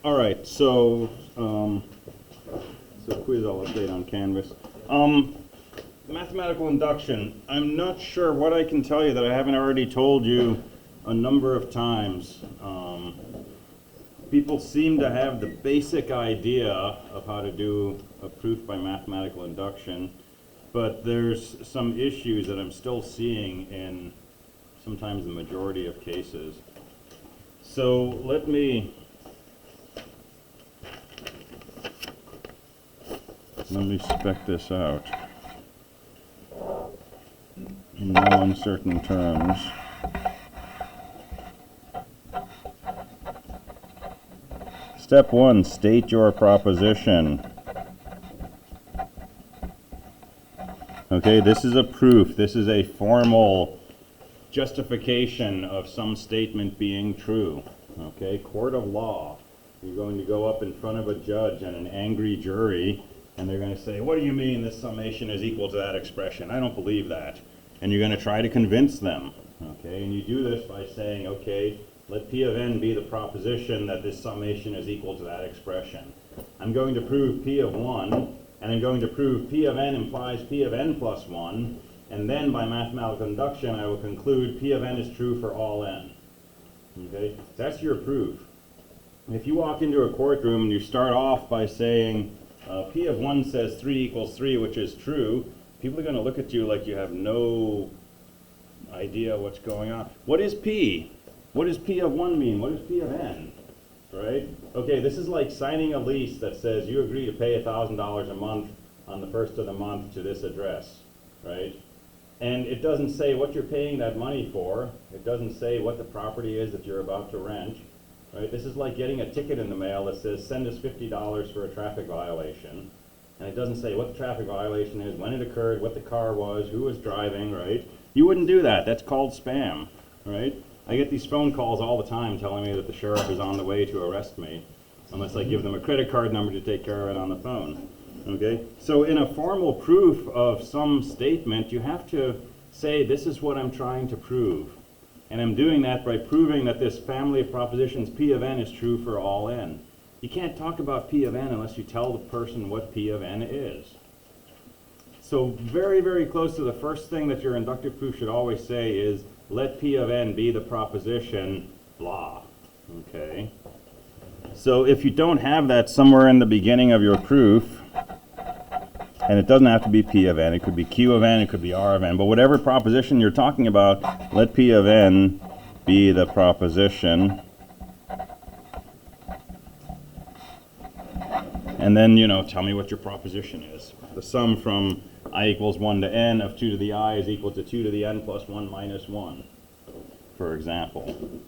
All right, so quiz I'll update on Canvas. Mathematical induction. I'm not sure what I can tell you that I haven't already told you a number of times. People seem to have the basic idea of how to do a proof by mathematical induction, but there's some issues that I'm still seeing in sometimes the majority of cases. So let me spec this out in no uncertain terms. Step 1, state your proposition. Okay, this is a proof. This is a formal justification of some statement being true. Okay, court of law. You're going to go up in front of a judge and an angry jury, and they're going to say, what do you mean this summation is equal to that expression? I don't believe that. And you're going to try to convince them. Okay, and you do this by saying, okay, let P of n be the proposition that this summation is equal to that expression. I'm going to prove P of 1, and I'm going to prove P of n implies P of n plus 1, and then by mathematical induction I will conclude P of n is true for all n. Okay, that's your proof. If you walk into a courtroom and you start off by saying P of 1 says 3 equals 3, which is true, people are going to look at you like you have no idea what's going on. What is P? What does P of 1 mean? What does P of n? Right? Okay, this is like signing a lease that says you agree to pay $1,000 a month on the first of the month to this address, right? And it doesn't say what you're paying that money for. It doesn't say what the property is that you're about to rent, right? This is like getting a ticket in the mail that says send us $50 for a traffic violation. And it doesn't say what the traffic violation is, when it occurred, what the car was, who was driving, right? You wouldn't do that. That's called spam, right? I get these phone calls all the time telling me that the sheriff is on the way to arrest me, unless I give them a credit card number to take care of it on the phone. Okay? So in a formal proof of some statement, you have to say, this is what I'm trying to prove. And I'm doing that by proving that this family of propositions P of n is true for all n. You can't talk about P of n unless you tell the person what P of n is. So very, very close to the first thing that your inductive proof should always say is, let P of n be the proposition, blah. Okay? So if you don't have that somewhere in the beginning of your proof, and it doesn't have to be P of n, it could be Q of n, it could be R of n, but whatever proposition you're talking about, let P of n be the proposition. And then, tell me what your proposition is. The sum from I equals 1 to n of 2 to the I is equal to 2 to the n plus 1 minus 1, for example.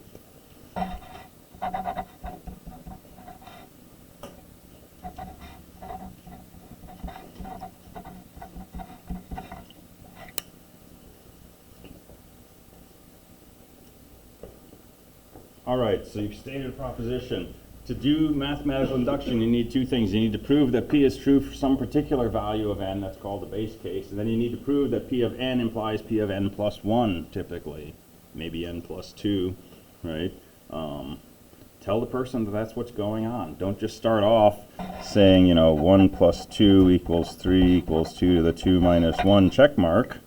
All right, so you've stated a proposition. To do mathematical induction, you need two things. You need to prove that P is true for some particular value of n, that's called the base case, and then you need to prove that P of n implies P of n plus 1, typically. Maybe n plus 2, right? Tell the person that that's what's going on. Don't just start off saying, 1 plus 2 equals 3 equals 2 to the 2 minus 1, check mark.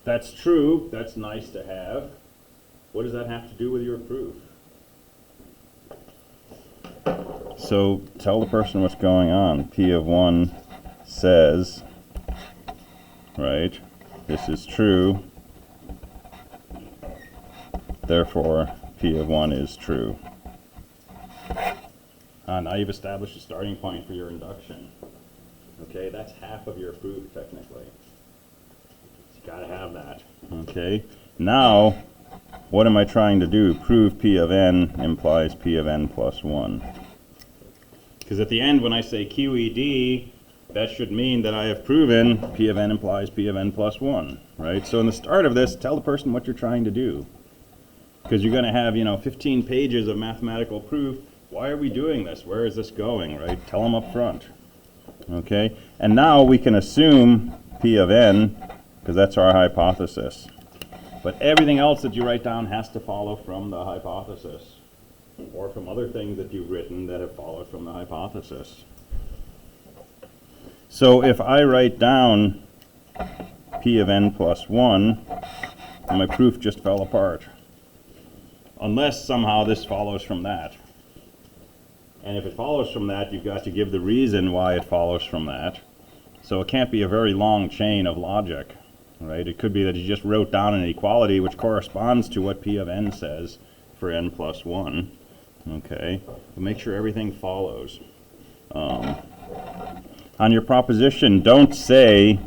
That's true. That's nice to have. What does that have to do with your proof? So tell the person what's going on. P of 1 says, right, this is true, therefore P of 1 is true. Now you've established a starting point for your induction. Okay, that's half of your proof technically. So you gotta have that. Okay, now what am I trying to do? Prove P of n implies P of n plus 1. Because at the end, when I say QED, that should mean that I have proven P of n implies P of n plus 1, right? So in the start of this, tell the person what you're trying to do. Because you're going to have, 15 pages of mathematical proof. Why are we doing this? Where is this going, right? Tell them up front. Okay? And now we can assume P of n, because that's our hypothesis. But everything else that you write down has to follow from the hypothesis. or from other things that you've written that have followed from the hypothesis. So if I write down P of n plus 1, my proof just fell apart. Unless somehow this follows from that. And if it follows from that, you've got to give the reason why it follows from that. So it can't be a very long chain of logic, right? It could be that you just wrote down an equality which corresponds to what P of n says for n plus 1, okay? But make sure everything follows. On your proposition, don't say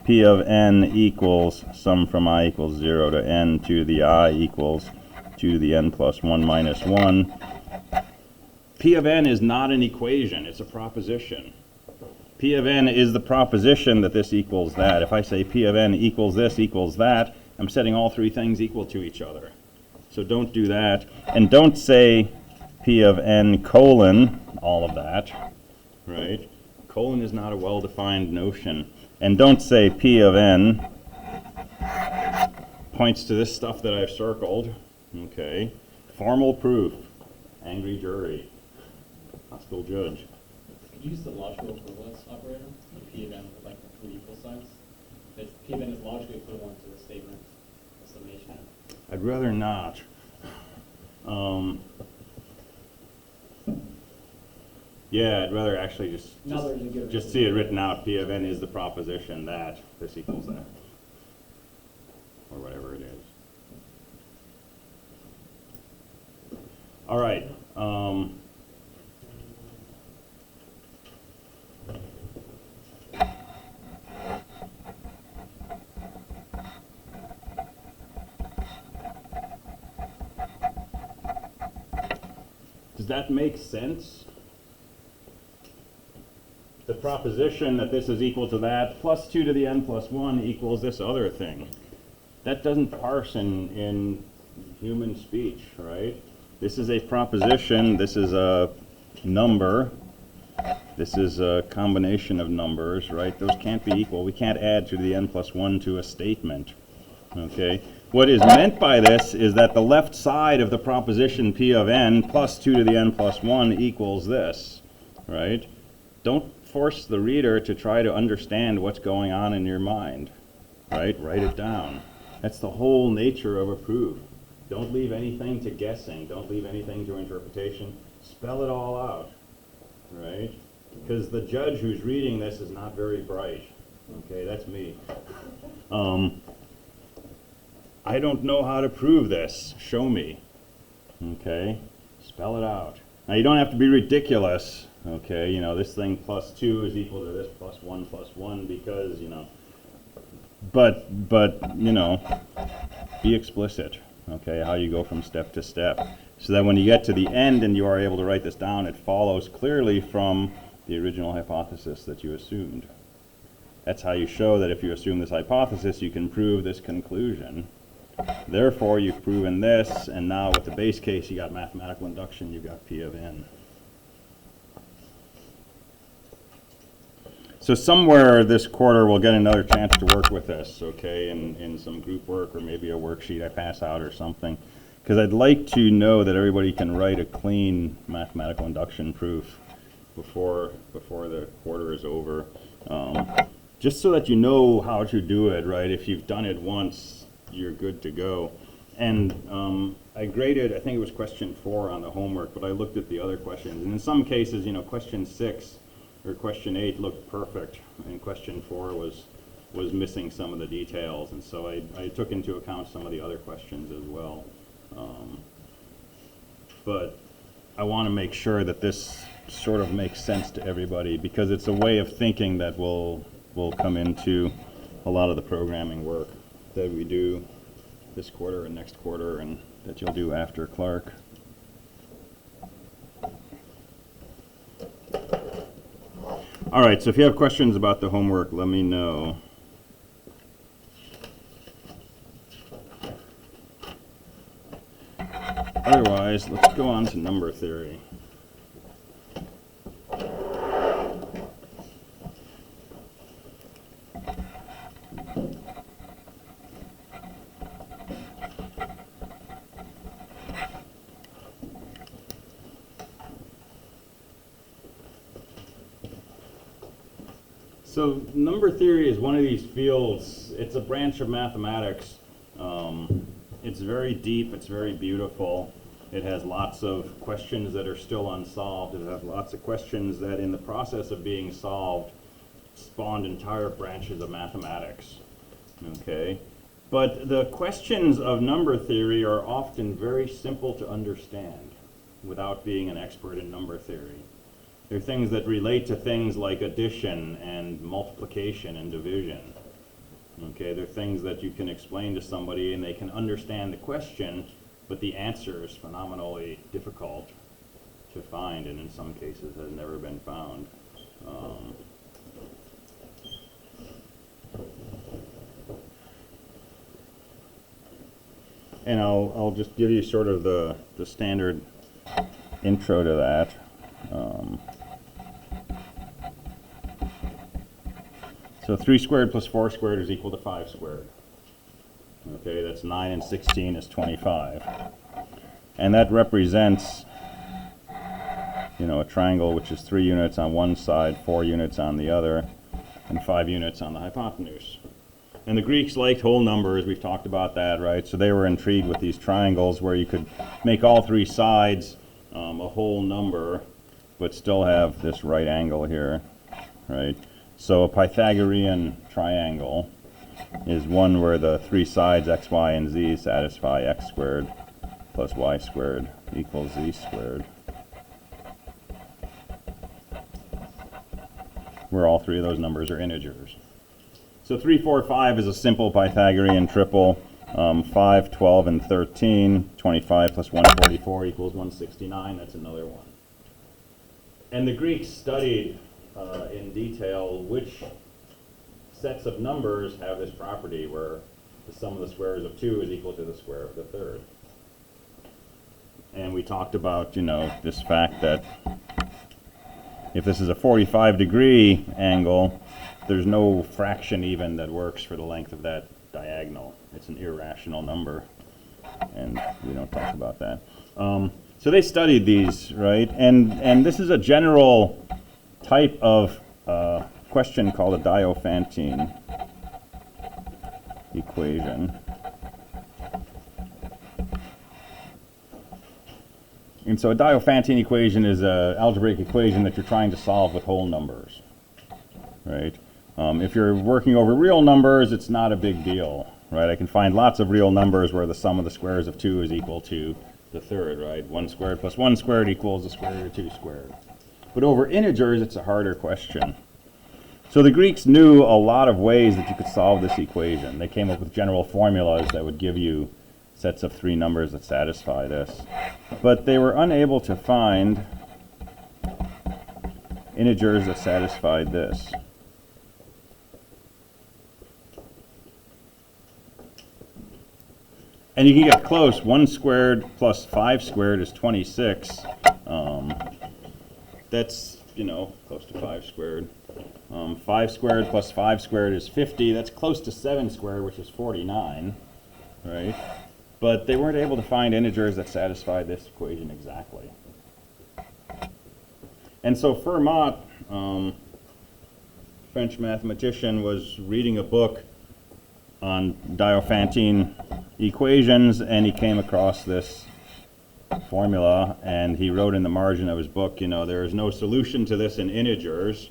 P of n equals sum from I equals 0 to n to the I equals 2 to the n plus 1 minus 1. P of n is not an equation, it's a proposition. P of n is the proposition that this equals that. If I say P of n equals this equals that, I'm setting all three things equal to each other. So don't do that. And don't say P of n colon all of that, right? Colon is not a well-defined notion. And don't say P of n points to this stuff that I've circled, okay? Formal proof, angry jury, hostile judge. Could you use the logical equivalence operator, the P of n with like the three equal signs? That P of n is logically equivalent to the statement, the summation. I'd rather not. Yeah, I'd rather actually just see it written out. P of n is the proposition that this equals that, or whatever it is. All right. Does that make sense? The proposition that this is equal to that plus 2 to the n plus 1 equals this other thing. That doesn't parse in human speech, right? This is a proposition, this is a number, this is a combination of numbers, right? Those can't be equal. We can't add 2 to the n plus 1 to a statement, okay? What is meant by this is that the left side of the proposition P of n plus 2 to the n plus 1 equals this, right? Don't force the reader to try to understand what's going on in your mind, right? Write it down. That's the whole nature of a proof. Don't leave anything to guessing. Don't leave anything to interpretation. Spell it all out, right? Because the judge who's reading this is not very bright. Okay, that's me. I don't know how to prove this. Show me. Okay, spell it out. Now you don't have to be ridiculous. Okay, you know, this thing plus 2 is equal to this plus 1 because, you know, but you know, be explicit, okay, how you go from step to step, so that when you get to the end and you are able to write this down, it follows clearly from the original hypothesis that you assumed. That's how you show that if you assume this hypothesis, you can prove this conclusion. Therefore, you've proven this, and now with the base case, you got mathematical induction, you've got P of n. So somewhere this quarter we'll get another chance to work with this, okay, in some group work or maybe a worksheet I pass out or something. Because I'd like to know that everybody can write a clean mathematical induction proof before the quarter is over. Just so that you know how to do it, right? If you've done it once, you're good to go. And I graded, I think it was question 4 on the homework, but I looked at the other questions. And in some cases, you know, question 6 or question 8 looked perfect, and question 4 was missing some of the details, and so I took into account some of the other questions as well. But I want to make sure that this sort of makes sense to everybody, because it's a way of thinking that will come into a lot of the programming work that we do this quarter and next quarter, and that you'll do after Clark. All right, so if you have questions about the homework, let me know. Otherwise, let's go on to number theory. So number theory is one of these fields. It's a branch of mathematics. It's very deep. It's very beautiful. It has lots of questions that are still unsolved. It has lots of questions that in the process of being solved spawned entire branches of mathematics. Okay? But the questions of number theory are often very simple to understand without being an expert in number theory. They're things that relate to things like addition and multiplication and division. Okay, they're things that you can explain to somebody and they can understand the question, but the answer is phenomenally difficult to find, and in some cases has never been found. And I'll just give you sort of the standard intro to that. So 3 squared plus 4 squared is equal to 5 squared. Okay, that's 9 and 16 is 25. And that represents, a triangle which is 3 units on one side, 4 units on the other, and 5 units on the hypotenuse. And the Greeks liked whole numbers. We've talked about that, right? So they were intrigued with these triangles where you could make all 3 sides a whole number, but still have this right angle here, right? So a Pythagorean triangle is one where the 3 sides, x, y, and z, satisfy x squared plus y squared equals z squared, where all 3 of those numbers are integers. So 3, 4, 5 is a simple Pythagorean triple. 5, 12, and 13. 25 plus 144 equals 169. That's another one. And the Greeks studied in detail which sets of numbers have this property where the sum of the squares of 2 is equal to the square of the third. And we talked about, this fact that if this is a 45-degree angle, there's no fraction even that works for the length of that diagonal. It's an irrational number, and we don't talk about that. So they studied these, right? And this is a general type of question called a Diophantine equation. And so a Diophantine equation is an algebraic equation that you're trying to solve with whole numbers, right? If you're working over real numbers, it's not a big deal, right? I can find lots of real numbers where the sum of the squares of 2 is equal to the third, right? 1 squared plus 1 squared equals the square root of 2 squared. But over integers, it's a harder question. So the Greeks knew a lot of ways that you could solve this equation. They came up with general formulas that would give you sets of 3 numbers that satisfy this. But they were unable to find integers that satisfied this. And you can get close. 1 squared plus 5 squared is 26. That's, close to 5 squared. 5 squared plus 5 squared is 50. That's close to 7 squared, which is 49, right? But they weren't able to find integers that satisfy this equation exactly. And so Fermat, French mathematician, was reading a book on Diophantine equations, and he came across this formula, and he wrote in the margin of his book, there is no solution to this in integers.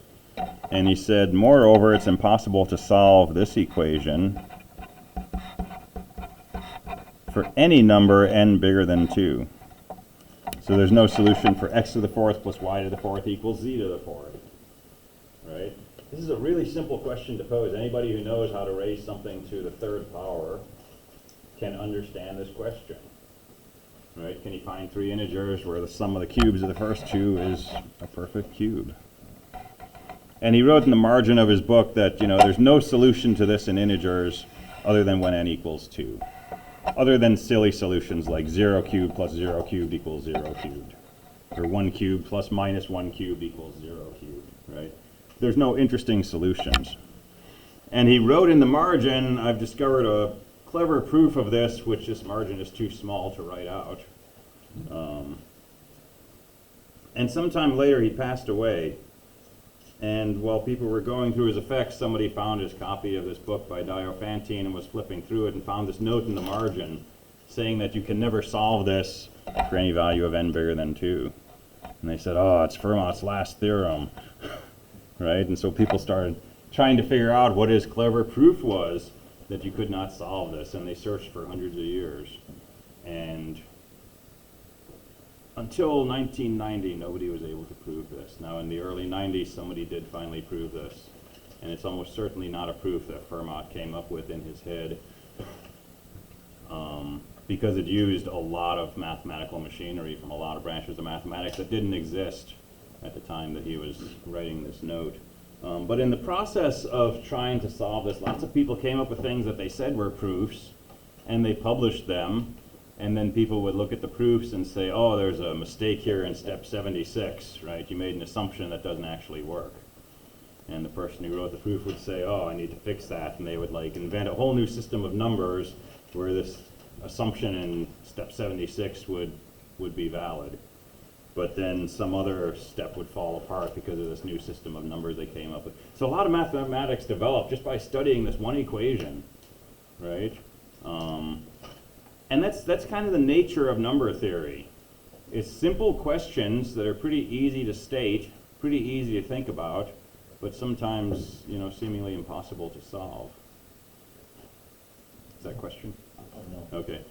And he said, moreover, it's impossible to solve this equation for any number n bigger than 2. So there's no solution for x to the 4th plus y to the 4th equals z to the 4th, right? This is a really simple question to pose. Anybody who knows how to raise something to the 3rd power can understand this question, right? Can you find 3 integers where the sum of the cubes of the first 2 is a perfect cube? And he wrote in the margin of his book that, there's no solution to this in integers other than when n equals 2. Other than silly solutions like 0 cubed plus 0 cubed equals 0 cubed. Or 1 cubed plus minus 1 cubed equals 0 cubed, right? There's no interesting solutions. And he wrote in the margin, I've discovered a clever proof of this, which this margin is too small to write out. And sometime later he passed away. And while people were going through his effects, somebody found his copy of this book by Diophantine and was flipping through it and found this note in the margin saying that you can never solve this for any value of n bigger than 2. And they said, oh, it's Fermat's last theorem, right? And so people started trying to figure out what his clever proof was that you could not solve this, and they searched for hundreds of years. And until 1990, nobody was able to prove this. Now, in the early 90s, somebody did finally prove this, and it's almost certainly not a proof that Fermat came up with in his head, because it used a lot of mathematical machinery from a lot of branches of mathematics that didn't exist at the time that he was writing this note. But in the process of trying to solve this, lots of people came up with things that they said were proofs, and they published them, and then people would look at the proofs and say, oh, there's a mistake here in step 76, right? You made an assumption that doesn't actually work. And the person who wrote the proof would say, oh, I need to fix that, and they would like invent a whole new system of numbers where this assumption in step 76 would be valid. But then some other step would fall apart because of this new system of numbers they came up with. So a lot of mathematics developed just by studying this one equation, right? And that's kind of the nature of number theory. It's simple questions that are pretty easy to state, pretty easy to think about, but sometimes, you know, seemingly impossible to solve. Is that a question? No. Okay.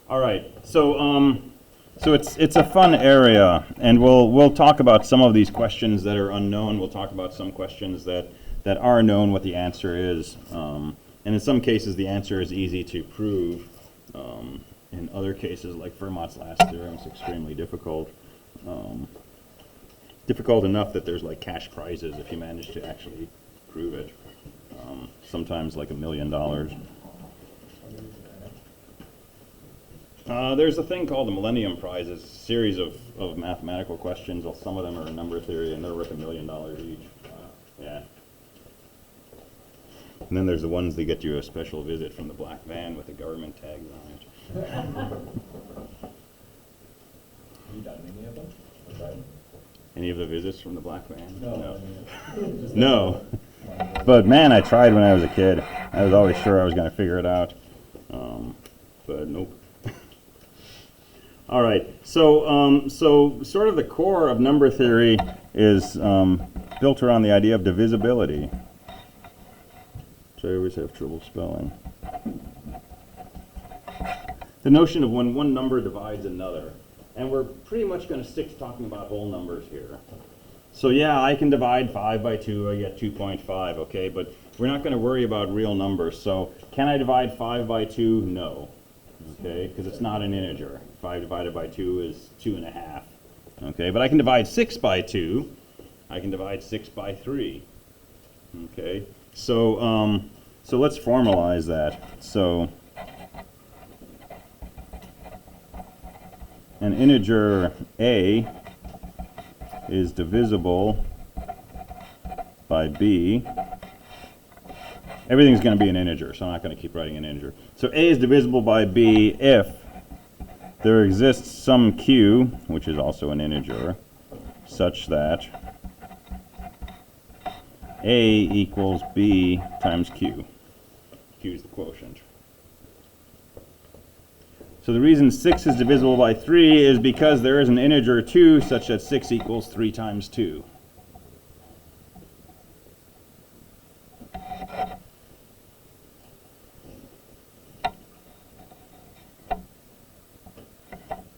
All right. So it's a fun area, and we'll talk about some of these questions that are unknown. We'll talk about some questions that are known what the answer is, and in some cases the answer is easy to prove. In other cases, like Fermat's last theorem, it's extremely difficult. Difficult enough that there's like cash prizes if you manage to actually prove it. Sometimes like $1 million. There's a thing called the Millennium Prize. It's a series of mathematical questions. Well, some of them are in number theory, and they're worth $1 million each. Yeah. And then there's the ones that get you a special visit from the black van with the government tags on it. Have you done any of them? Okay. Any of the visits from the black van? No. No. But man, I tried when I was a kid. I was always sure I was going to figure it out. But nope. All right, so sort of the core of number theory is built around the idea of divisibility, which I always have trouble spelling. The notion of when one number divides another, and we're pretty much going to stick to talking about whole numbers here. So yeah, I can divide 5 by 2, I get 2.5, okay, but we're not going to worry about real numbers. So can I divide 5 by 2? No. Okay, because it's not an integer. 5 divided by 2 is 2.5. Okay, but I can divide 6 by 2. I can divide 6 by 3. Okay, so let's formalize that. So an integer a is divisible by b. Everything's going to be an integer, so I'm not going to keep writing an integer. So a is divisible by b if there exists some q, which is also an integer, such that a equals b times q. Q is the quotient. So the reason 6 is divisible by 3 is because there is an integer 2 such that 6 equals 3 times 2.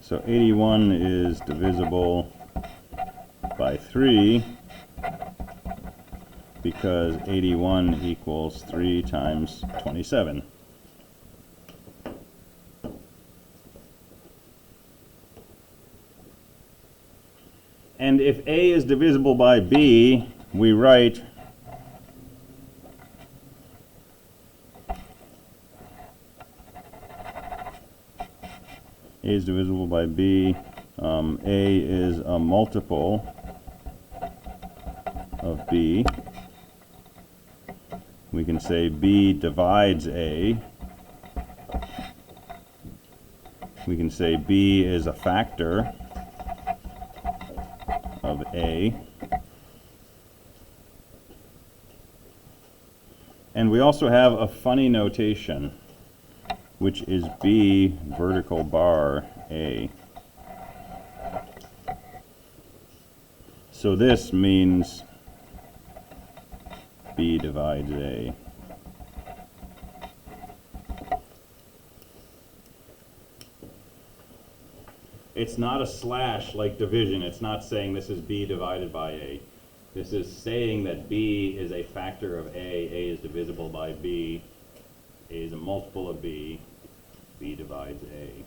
So 81 is divisible by 3 because 81 equals 3 times 27. And if a is divisible by b, we write a is divisible by b. A is a multiple of b. We can say b divides a. We can say b is a factor of a. And we also have a funny notation, which is b vertical bar a. So this means b divides a. It's not a slash like division. It's not saying this is b divided by a. This is saying that b is a factor of a is divisible by b, a is a multiple of b divides a.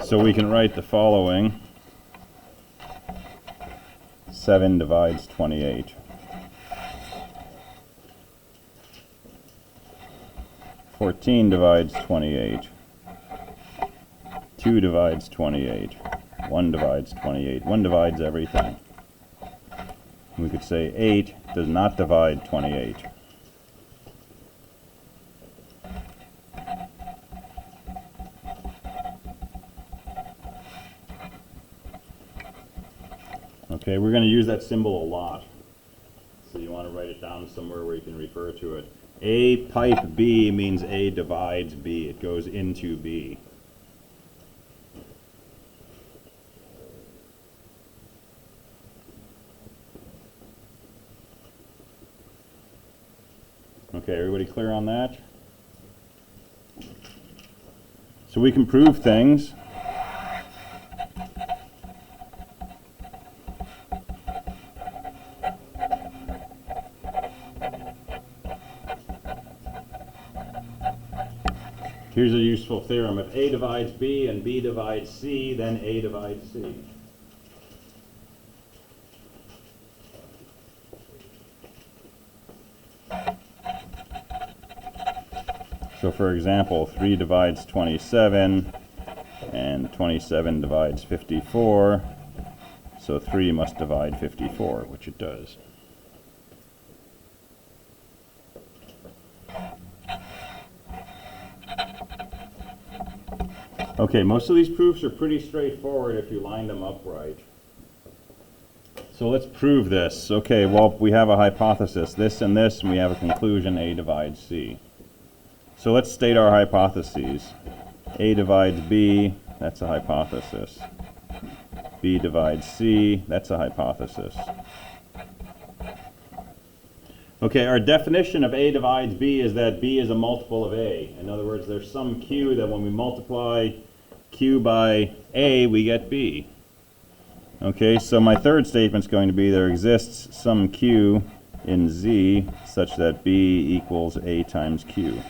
So we can write the following. 7 divides 28. 14 divides 28. 2 divides 28. 1 divides 28. 1 divides everything. We could say 8 does not divide 28. Okay, we're going to use that symbol a lot. So you want to write it down somewhere where you can refer to it. A pipe B means A divides B. It goes into B. Okay, everybody clear on that? So we can prove things. Here's a useful theorem. If A divides B and B divides C, then A divides C. So for example, 3 divides 27, and 27 divides 54, so 3 must divide 54, which it does. Okay, most of these proofs are pretty straightforward if you line them up right. So let's prove this. Okay, well, we have a hypothesis, this, and we have a conclusion, A divides C. So let's state our hypotheses. A divides B, that's a hypothesis. B divides C, that's a hypothesis. Okay, our definition of A divides B is that B is a multiple of A. In other words, there's some Q that when we multiply Q by A, we get B. Okay, so my third statement is going to be there exists some Q in Z such that B equals A times Q.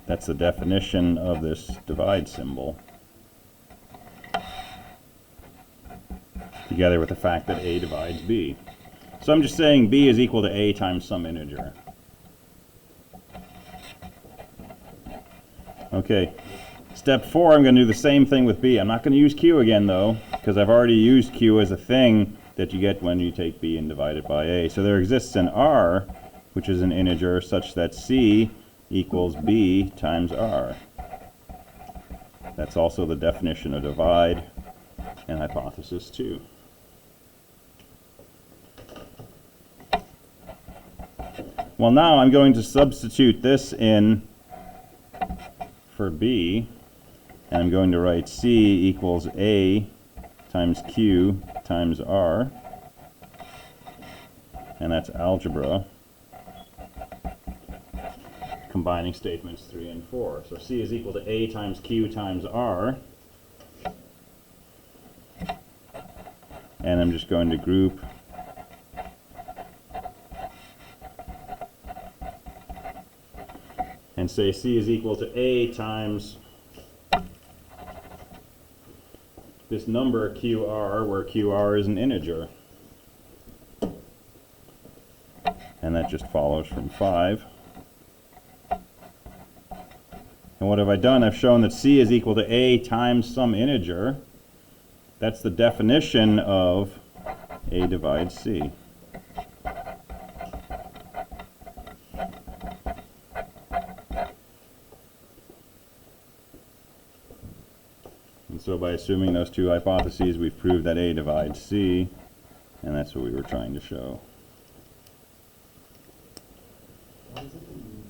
That's the definition of this divide symbol, together with the fact that A divides B. So I'm just saying B is equal to A times some integer. Okay, step 4, I'm going to do the same thing with B. I'm not going to use Q again, though, because I've already used Q as a thing that you get when you take B and divide it by A. So there exists an R, which is an integer, such that C equals B times R. That's also the definition of divide and hypothesis 2. Well, now I'm going to substitute this in for B, and I'm going to write C equals A times Q times R, and that's algebra, combining statements 3 and 4. So C is equal to A times Q times R, and I'm just going to group and say C is equal to A times this number QR, where QR is an integer. And that just follows from 5. And what have I done? I've shown that C is equal to A times some integer. That's the definition of A divides C. So by assuming those two hypotheses, we've proved that A divides C, and that's what we were trying to show. What is it that you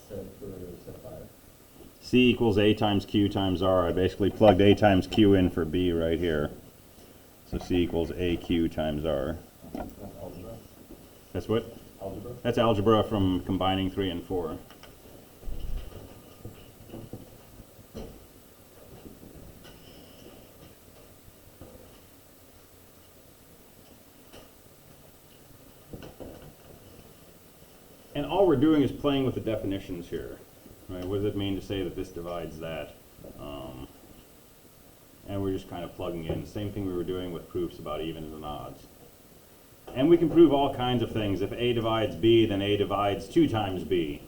said for step 5? C equals A times Q times R. I basically plugged A times Q in for B right here. So C equals AQ times R. That's algebra. That's what? Algebra? That's algebra from combining 3 and 4. And all we're doing is playing with the definitions here. Right? What does it mean to say that this divides that? And we're just kind of plugging in. Same thing we were doing with proofs about evens and odds. And we can prove all kinds of things. If A divides B, then A divides 2 times B.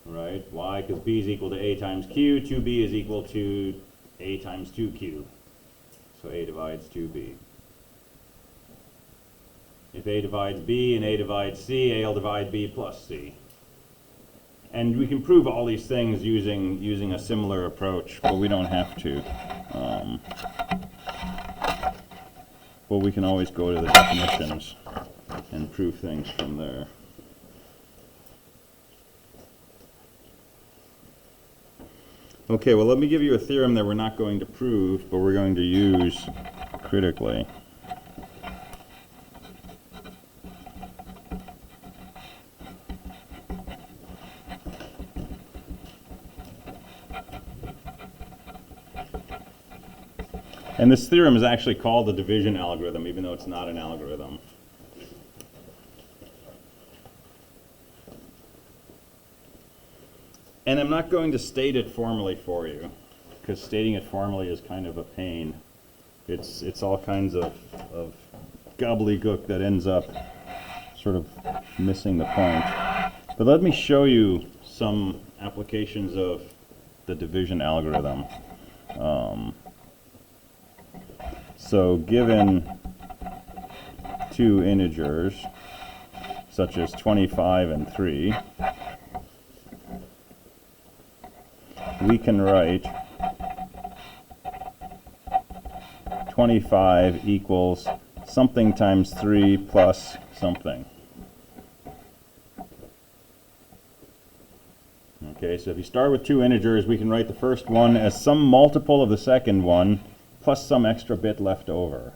Right? Why? Because B is equal to A times Q. 2B is equal to A times 2Q. So A divides 2B. If A divides B and A divides C, A will divide B plus C. And we can prove all these things using a similar approach, but we don't have to. But we can always go to the definitions and prove things from there. Okay, well, let me give you a theorem that we're not going to prove, but we're going to use critically. And this theorem is actually called the division algorithm, even though it's not an algorithm. And I'm not going to state it formally for you, because stating it formally is kind of a pain. It's all kinds of gobbledygook that ends up sort of missing the point. But let me show you some applications of the division algorithm. So given two integers, such as 25 and 3, we can write 25 equals something times 3 plus something. Okay, so if you start with two integers, we can write the first one as some multiple of the second one plus some extra bit left over.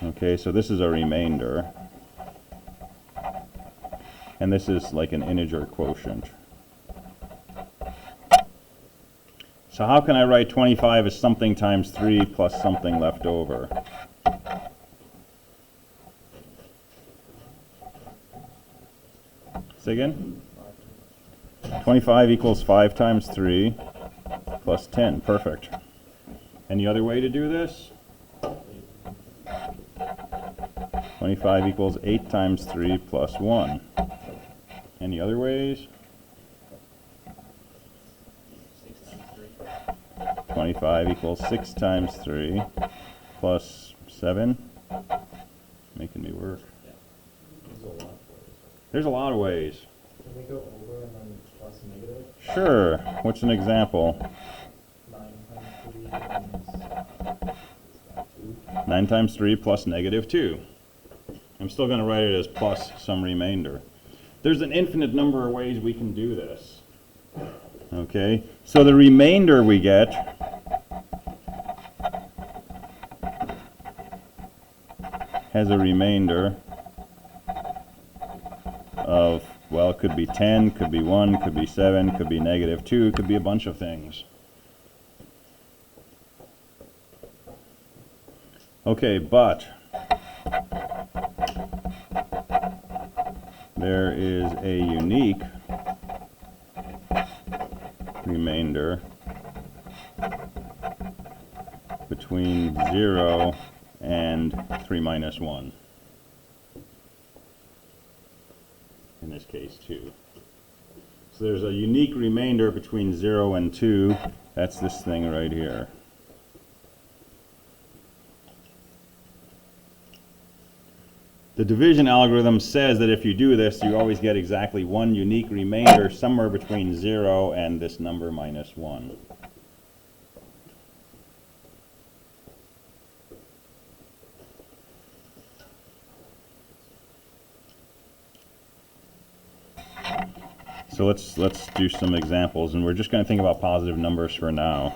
Okay, so this is a remainder. And this is like an integer quotient. So how can I write 25 as something times 3 plus something left over? Say again? 25 equals 5 times 3 plus 10. Perfect. Any other way to do this? 25 equals 8 times 3 plus 1. Any other ways? 6 times 3. 25 equals 6 times 3 plus 7. Making me work. Yeah. There's a lot of ways. There's a lot of ways. Can we go over and then plus negative? Sure. What's an example? 9 times 3 is 2. 9 times 3 plus negative 2. I'm still going to write it as plus some remainder. There's an infinite number of ways we can do this. Okay, so the remainder we get has a remainder of, well, it could be 10, could be 1, could be 7, could be negative 2, could be a bunch of things. Okay, but there is a unique remainder between 0 and 3 minus 1. In this case, 2. So there's a unique remainder between 0 and 2. That's this thing right here. The division algorithm says that if you do this, you always get exactly one unique remainder somewhere between 0 and this number minus 1. So let's do some examples, and we're just going to think about positive numbers for now.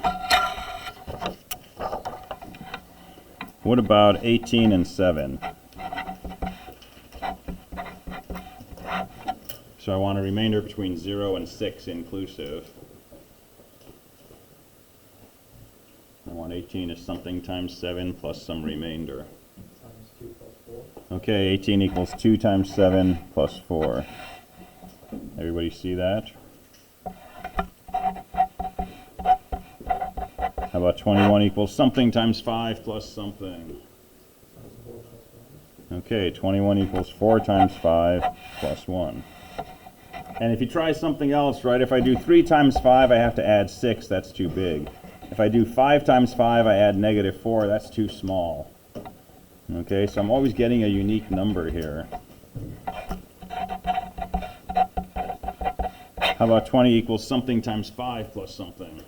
What about 18 and 7? So I want a remainder between 0 and 6 inclusive. I want 18 is something times 7 plus some remainder. Times 2 plus 4. Okay, 18 equals 2 times 7 plus 4. Everybody see that? How about 21 equals something times 5 plus something? Times 4 plus 1. Okay, 21 equals 4 times 5 plus 1. And if you try something else, right, if I do 3 times 5, I have to add 6, that's too big. If I do 5 times 5, I add negative 4, that's too small. Okay, so I'm always getting a unique number here. How about 20 equals something times 5 plus something?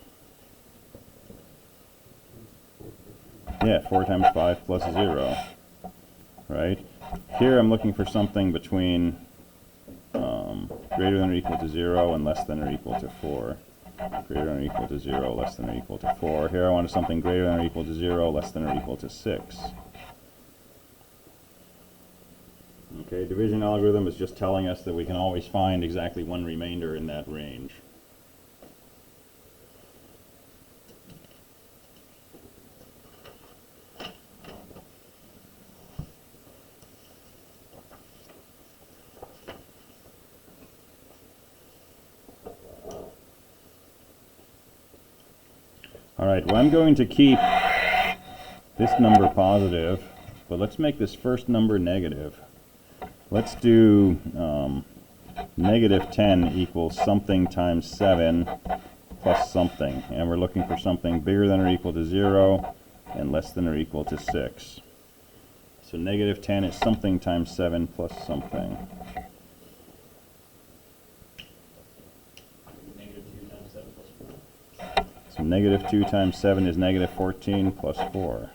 Yeah, 4 times 5 plus 0, right? Here I'm looking for something between greater than or equal to 0 and less than or equal to 4. Greater than or equal to 0, less than or equal to 4. Here I want something greater than or equal to 0, less than or equal to 6. Okay, division algorithm is just telling us that we can always find exactly one remainder in that range. All right, well, I'm going to keep this number positive, but let's make this first number negative. Let's do negative 10 equals something times 7 plus something. And we're looking for something bigger than or equal to 0 and less than or equal to 6. So negative 10 is something times 7 plus something. Negative 2 times 7 plus 4. So negative 2 times 7 is negative 14 plus 4.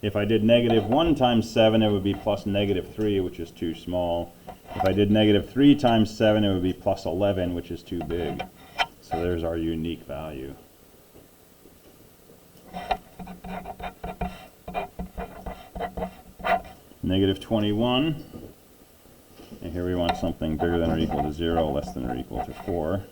If I did negative 1 times 7, it would be plus negative 3, which is too small. If I did negative 3 times 7, it would be plus 11, which is too big. So there's our unique value. Negative 21. And here we want something bigger than or equal to 0, less than or equal to 4.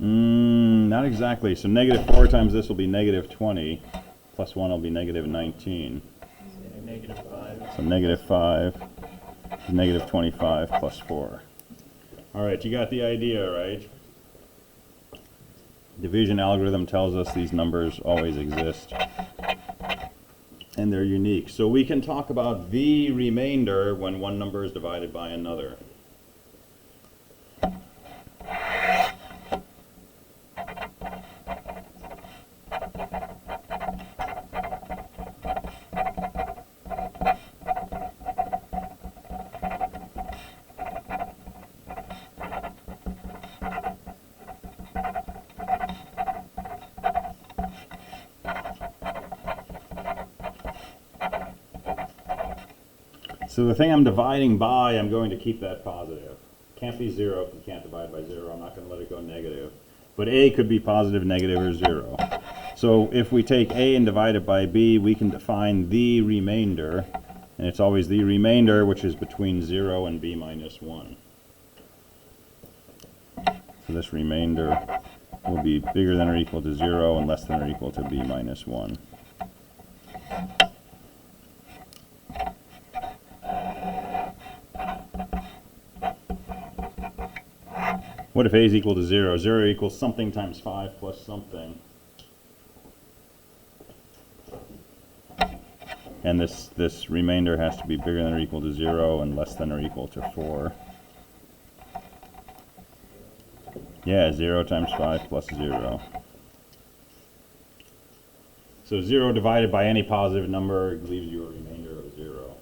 Not exactly. So negative 4 times this will be negative 20, plus 1 will be negative 19. So negative 5. So negative 5 is negative 25 plus 4. All right, you got the idea, right? Division algorithm tells us these numbers always exist, and they're unique. So we can talk about the remainder when one number is divided by another. So the thing I'm dividing by, I'm going to keep that positive. Can't be 0 if you can't divide by 0. I'm not going to let it go negative. But A could be positive, negative, or 0. So if we take A and divide it by B, we can define the remainder. And it's always the remainder, which is between 0 and B minus 1. So this remainder will be bigger than or equal to 0 and less than or equal to B minus 1. What if A is equal to 0? 0 equals something times 5 plus something. And this remainder has to be bigger than or equal to 0 and less than or equal to 4. Yeah, 0 times 5 plus 0. So 0 divided by any positive number leaves you a remainder of 0.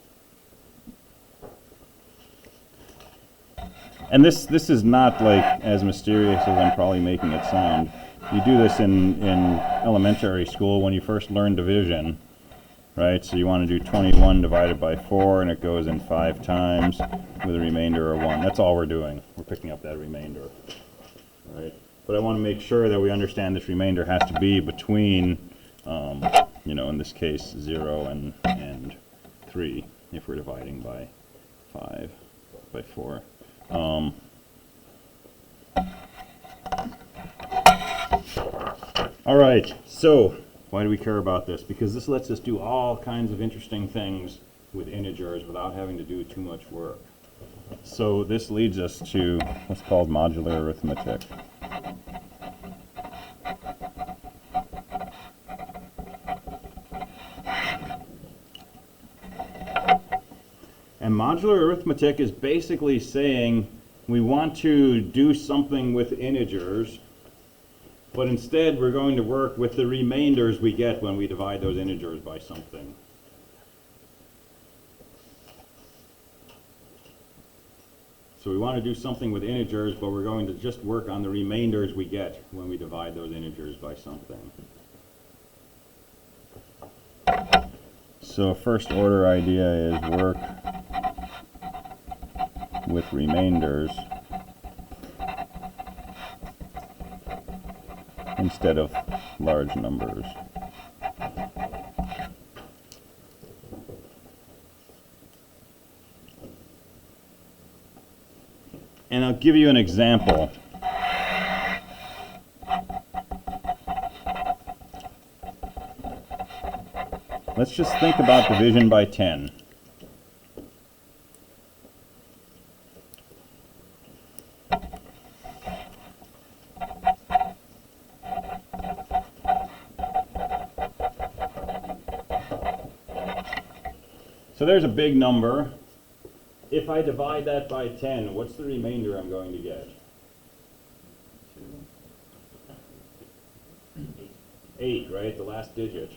And this is not like as mysterious as I'm probably making it sound. You do this in elementary school when you first learn division, right? So you want to do 21 divided by 4, and it goes in 5 times with a remainder of 1. That's all we're doing. We're picking up that remainder, right? But I want to make sure that we understand this remainder has to be between, you know, in this case, 0 and 3, if we're dividing by 5, by 4. All right, so why do we care about this? Because this lets us do all kinds of interesting things with integers without having to do too much work. So this leads us to what's called modular arithmetic. And modular arithmetic is basically saying we want to do something with integers, but instead we're going to work with the remainders we get when we divide those integers by something. So we want to do something with integers, but we're going to just work on the remainders we get when we divide those integers by something. So a first order idea is work with remainders instead of large numbers. And I'll give you an example. Let's just think about division by 10. So there's a big number. If I divide that by 10, what's the remainder I'm going to get? 8, right? The last digit.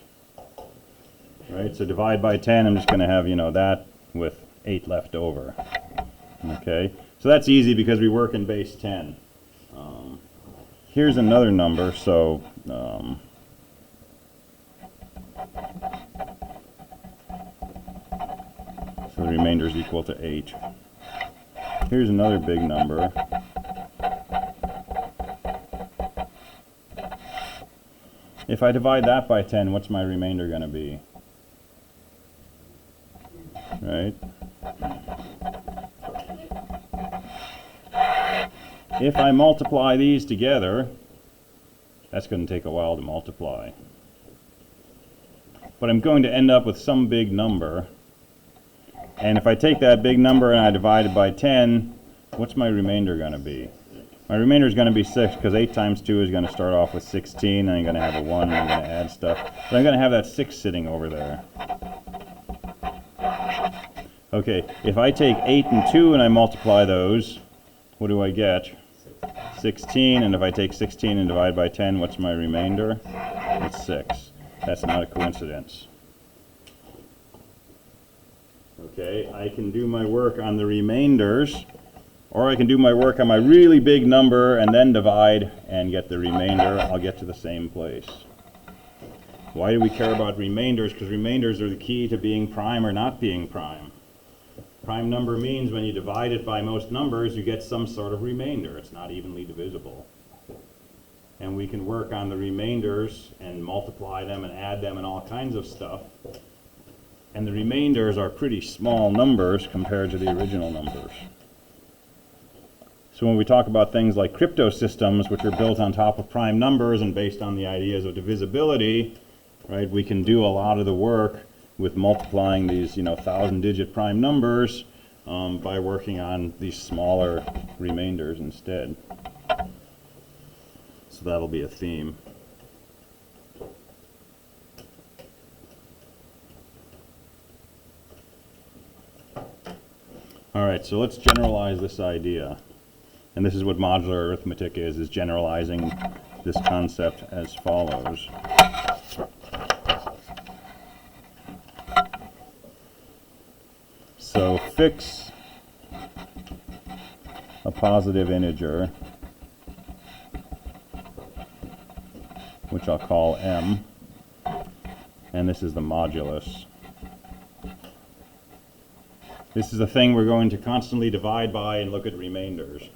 Right? So divide by 10, I'm just going to have, you know, that with 8 left over. Okay? So that's easy because we work in base 10. Here's another number, so the remainder is equal to 8. Here's another big number. If I divide that by 10, what's my remainder going to be? Right? If I multiply these together, that's going to take a while to multiply. But I'm going to end up with some big number. And if I take that big number and I divide it by 10, what's my remainder going to be? My remainder is going to be 6, because 8 times 2 is going to start off with 16, and I'm going to have a 1, and I'm going to add stuff. But I'm going to have that 6 sitting over there. Okay, if I take 8 and 2 and I multiply those, what do I get? 16, and if I take 16 and divide by 10, what's my remainder? It's 6. That's not a coincidence. Okay, I can do my work on the remainders, or I can do my work on my really big number and then divide and get the remainder. I'll get to the same place. Why do we care about remainders? Because remainders are the key to being prime or not being prime. Prime number means when you divide it by most numbers, you get some sort of remainder. It's not evenly divisible. And we can work on the remainders and multiply them and add them and all kinds of stuff. And the remainders are pretty small numbers compared to the original numbers. So when we talk about things like crypto systems, which are built on top of prime numbers and based on the ideas of divisibility, right, we can do a lot of the work with multiplying these, 1,000-digit prime numbers by working on these smaller remainders instead. So that'll be a theme. All right, so let's generalize this idea. And this is what modular arithmetic is generalizing this concept as follows. So fix a a positive integer, which I'll call m, and this is the modulus. This is the thing we're going to constantly divide by and look at remainders.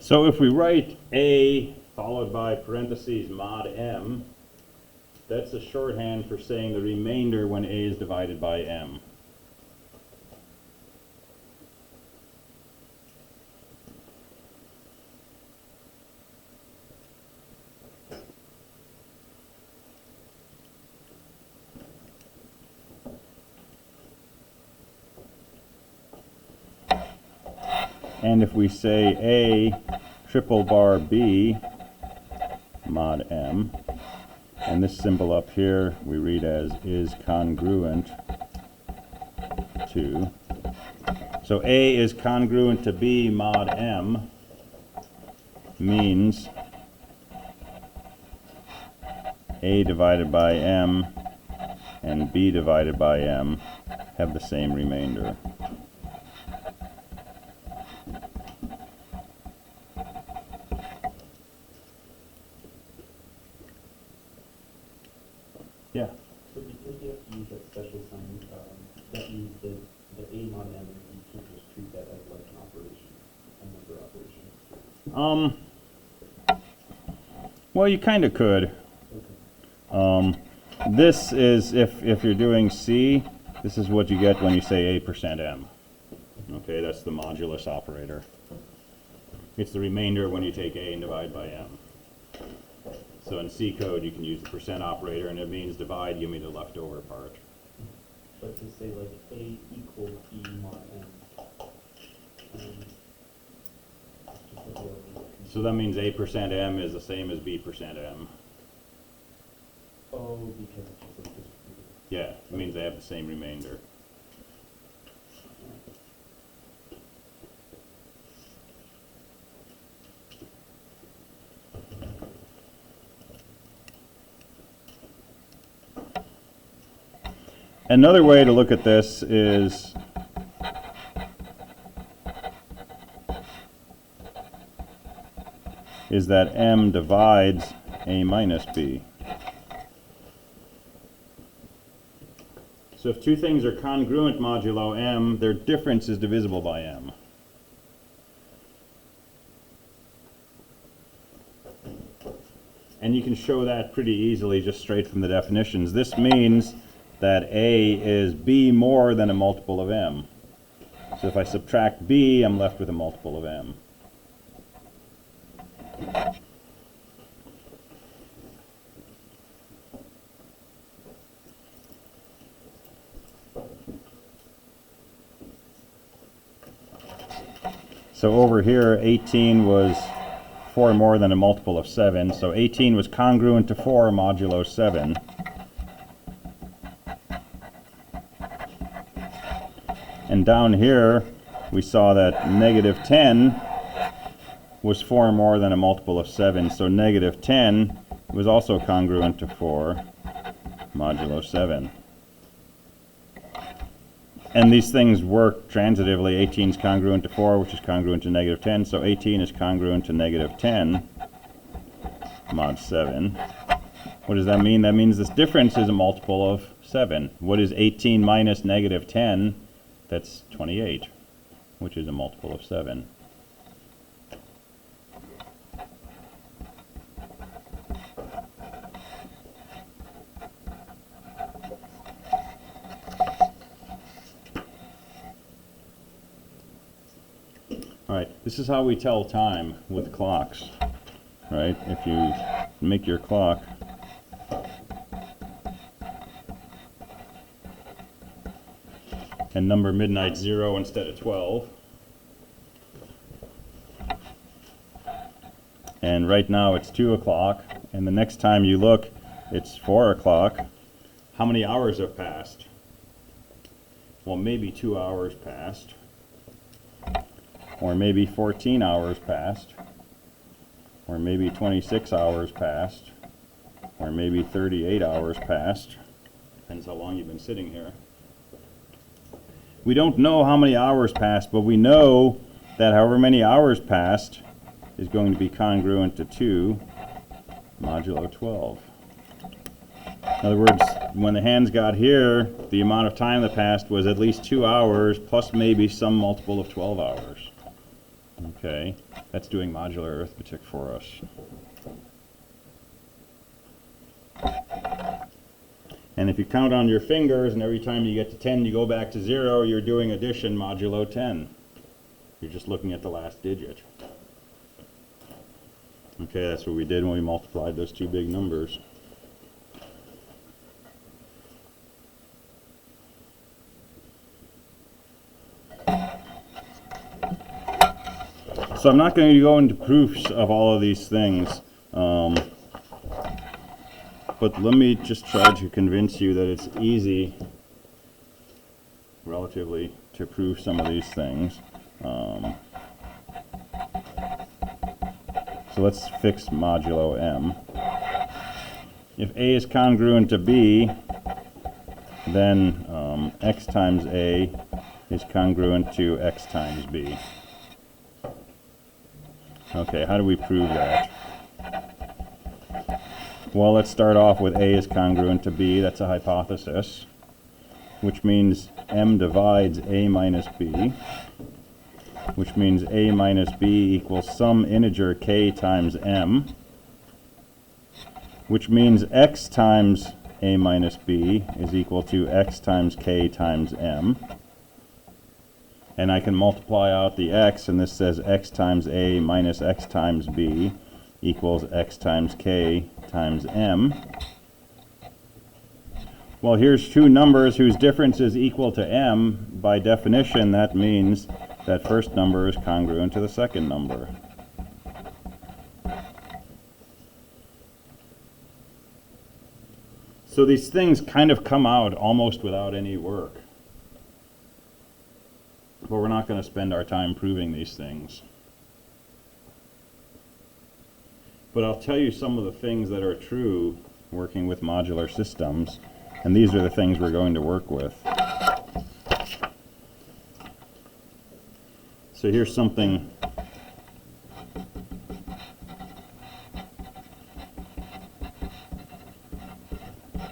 So if we write a followed by parentheses mod m, that's a shorthand for saying the remainder when a is divided by m. And if we say a triple bar b mod m, and this symbol up here we read as is congruent to, so a is congruent to b mod m means a divided by m and b divided by m have the same remainder. Yeah. So because you have to use that special sign, that means that the a mod m, you can't just treat that as like an operation, a number operation. Well, you kind of could. Okay. This is, if you're doing C, this is what you get when you say a%m. Okay, that's the modulus operator. It's the remainder when you take a and divide by m. So in C code, you can use the percent operator, and it means divide, give me the leftover part. But to say like a equals b mod m, just like So that means a%m is the same as b%m. oh, because it's just like distributed. Yeah, it means they have the same remainder. Another way to look at this is that m divides a minus b. So if two things are congruent modulo m, their difference is divisible by m. And you can show that pretty easily just straight from the definitions. This means that a is b more than a multiple of m. So if I subtract b, I'm left with a multiple of m. So over here, 18 was 4 more than a multiple of 7. So 18 was congruent to 4 modulo 7. And down here, we saw that negative 10 was 4 more than a multiple of 7. So negative 10 was also congruent to 4 modulo 7. And these things work transitively. 18 is congruent to 4, which is congruent to negative 10. So 18 is congruent to negative 10 mod 7. What does that mean? That means this difference is a multiple of 7. What is 18 minus negative 10? That's 28, which is a multiple of 7. All right, this is how we tell time with clocks, right? If you make your clock and number midnight 0 instead of 12, and right now it's 2 o'clock, and the next time you look, it's 4 o'clock. How many hours have passed? Well, maybe 2 hours passed, or maybe 14 hours passed, or maybe 26 hours passed, or maybe 38 hours passed. Depends how long you've been sitting here. We don't know how many hours passed, but we know that however many hours passed is going to be congruent to 2 modulo 12. In other words, when the hands got here, the amount of time that passed was at least 2 hours plus maybe some multiple of 12 hours. Okay, that's doing modular arithmetic for us. And if you count on your fingers and every time you get to 10 you go back to 0, you're doing addition modulo 10. You're just looking at the last digit. Okay, that's what we did when we multiplied those two big numbers. So I'm not going to go into proofs of all of these things, but let me just try to convince you that it's easy, relatively, to prove some of these things. So let's fix modulo m. If a is congruent to b, then x times a is congruent to x times b. Okay, how do we prove that? Well, let's start off with a is congruent to b. That's a hypothesis, which means m divides a minus b, which means a minus b equals some integer k times m, which means x times a minus b is equal to x times k times m. And I can multiply out the x, and this says x times a minus x times b equals x times k times m. Well, here's two numbers whose difference is equal to m. By definition, that means that first number is congruent to the second number. So these things kind of come out almost without any work. But we're not going to spend our time proving these things. But I'll tell you some of the things that are true working with modular systems, and these are the things we're going to work with. So here's something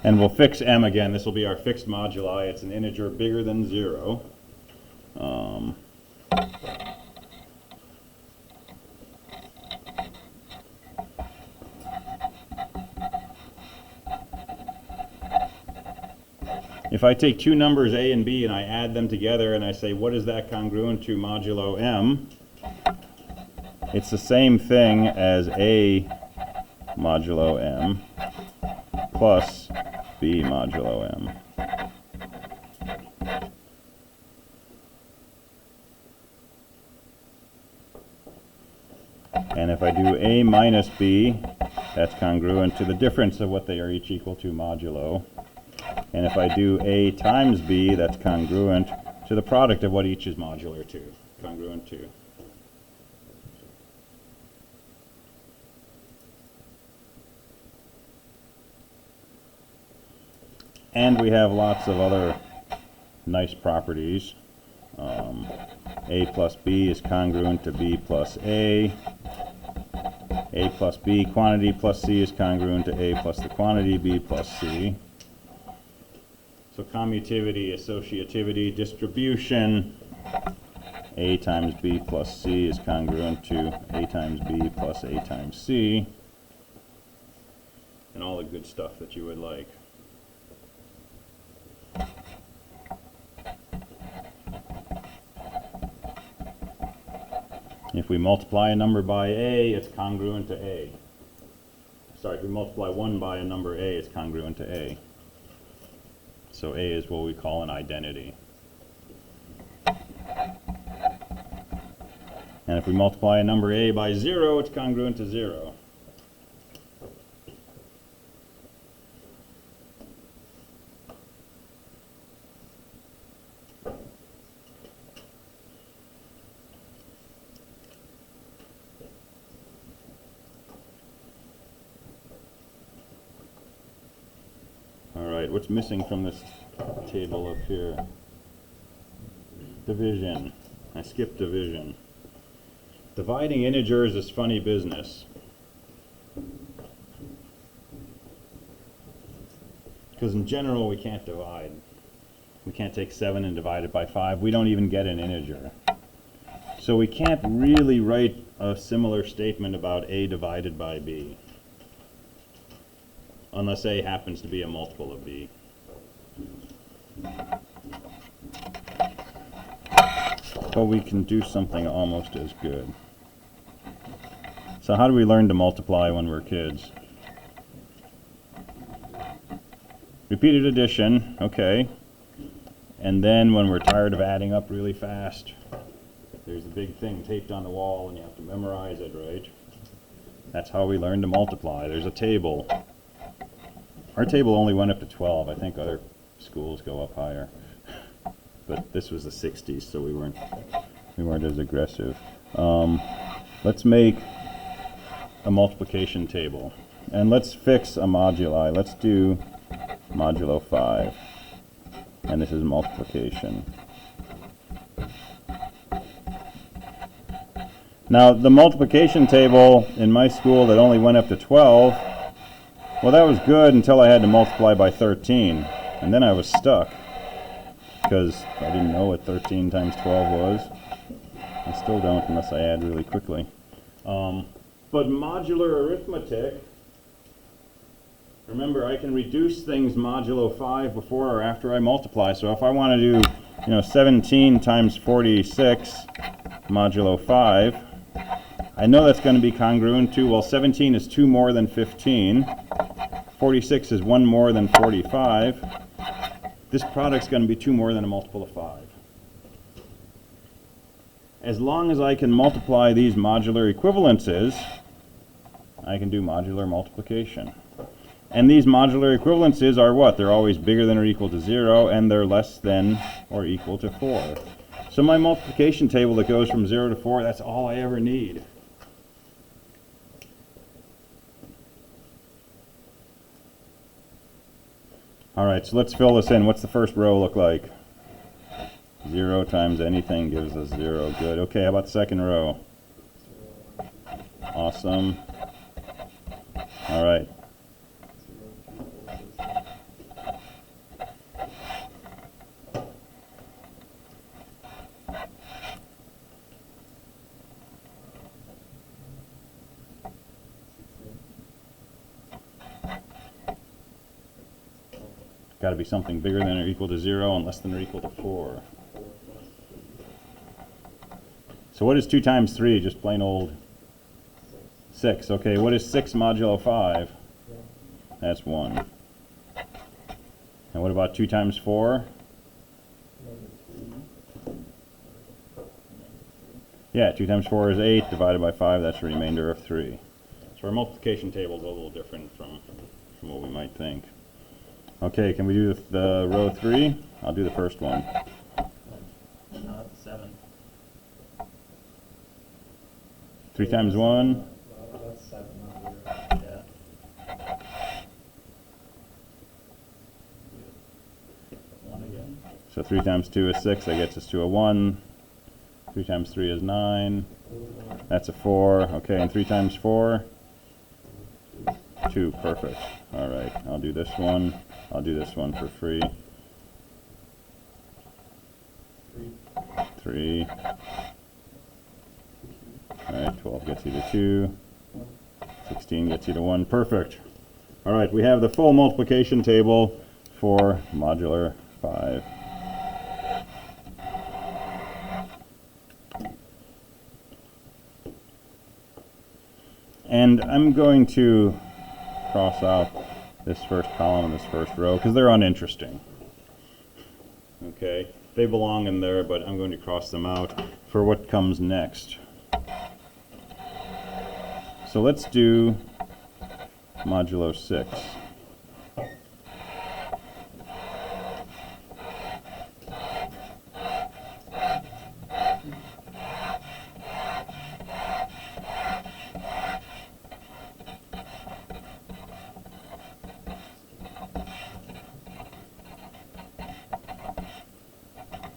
and we'll fix m again. This will be our fixed moduli. It's an integer bigger than 0. If I take two numbers a and b and I add them together and I say, what is that congruent to modulo m? It's the same thing as a modulo m plus b modulo m. And if I do a minus b, that's congruent to the difference of what they are each equal to modulo. And if I do a times b, that's congruent to the product of what each is modular to, congruent to. And we have lots of other nice properties. A plus b is congruent to b plus a. A plus b quantity plus c is congruent to a plus the quantity b plus c. So commutativity, associativity, distribution, a times b plus c is congruent to a times b plus a times c, and all the good stuff that you would like. If we multiply a number by a, it's congruent to a. Sorry, if we multiply 1 by a number a, it's congruent to a. So a is what we call an identity. And if we multiply a number a by 0, it's congruent to 0. All right, what's missing from this table up here? Division. I skipped division. Dividing integers is funny business. Because in general, we can't divide. We can't take 7 and divide it by 5. We don't even get an integer. So we can't really write a similar statement about a divided by b, unless a happens to be a multiple of b. But we can do something almost as good. So how do we learn to multiply when we're kids? Repeated addition, okay. And then when we're tired of adding up really fast, there's a big thing taped on the wall and you have to memorize it, right? That's how we learn to multiply. There's a table. Our table only went up to 12. I think other schools go up higher. But this was the 60s, so we weren't as aggressive. Let's make a multiplication table. And let's fix a moduli. Let's do modulo 5. And this is multiplication. Now, the multiplication table in my school that only went up to 12, well, that was good until I had to multiply by 13. And then I was stuck, because I didn't know what 13 times 12 was. I still don't unless I add really quickly. But modular arithmetic, remember, I can reduce things modulo 5 before or after I multiply. So if I want to do, 17 times 46 modulo 5, I know that's going to be congruent to, well, 17 is 2 more than 15. 46 is 1 more than 45. This product's going to be 2 more than a multiple of 5. As long as I can multiply these modular equivalences, I can do modular multiplication. And these modular equivalences are what? They're always bigger than or equal to 0, and they're less than or equal to 4. So my multiplication table that goes from 0 to 4, that's all I ever need. All right, so let's fill this in. What's the first row look like? 0 times anything gives us 0. Good. Okay, how about the second row? Awesome. All right. Got to be something bigger than or equal to 0 and less than or equal to 4. So what is 2 times 3? Just plain old 6. Okay, what is 6 modulo 5? That's 1. And what about 2 times 4? Yeah, 2 times 4 is 8, divided by 5, that's a remainder of 3. So our multiplication table is a little different from what we might think. Okay, can we do the row 3? I'll do the first one. No, that's 7. 3 times 1? That's 7, not 0. Yeah. 1 again. So 3 times 2 is 6, that gets us to a 1. 3 times 3 is 9. That's a 4. Okay, and 3 times 4? 2. Perfect. All right, I'll do this one. I'll do this one for free. 3. All right, 12 gets you to 2. 16 gets you to 1. Perfect. All right, we have the full multiplication table for modular 5. And I'm going to cross out this first column and this first row because they're uninteresting. Okay, they belong in there, but I'm going to cross them out for what comes next. So let's do modulo 6.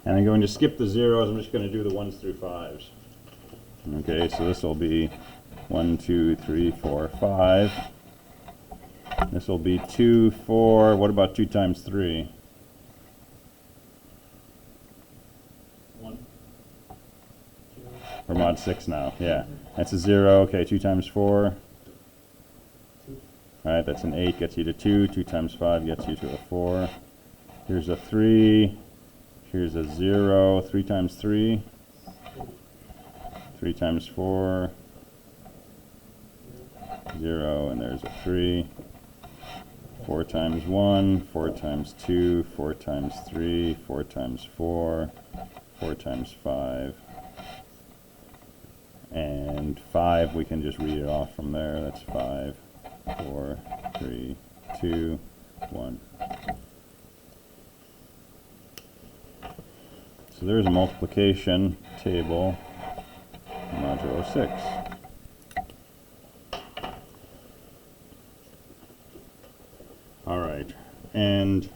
And I'm going to skip the zeros. I'm just going to do the 1s through 5s. Okay, so this will be 1, 2, 3, 4, 5. This will be 2, 4. What about 2 times 3? 1. Or mod 6 now, yeah. That's a 0. Okay, 2 times 4. Alright, that's an 8, gets you to 2. 2 times 5 gets you to a 4. Here's a 3. Here's a 0. 3 times 3. 3 times 4. 0, and there's a 3. 4 times 1. 4 times 2. 4 times 3. 4 times 4. 4 times 5. And 5, we can just read it off from there. That's 5, 4, 3, 2, 1. So there's a multiplication table, modulo 6. All right, and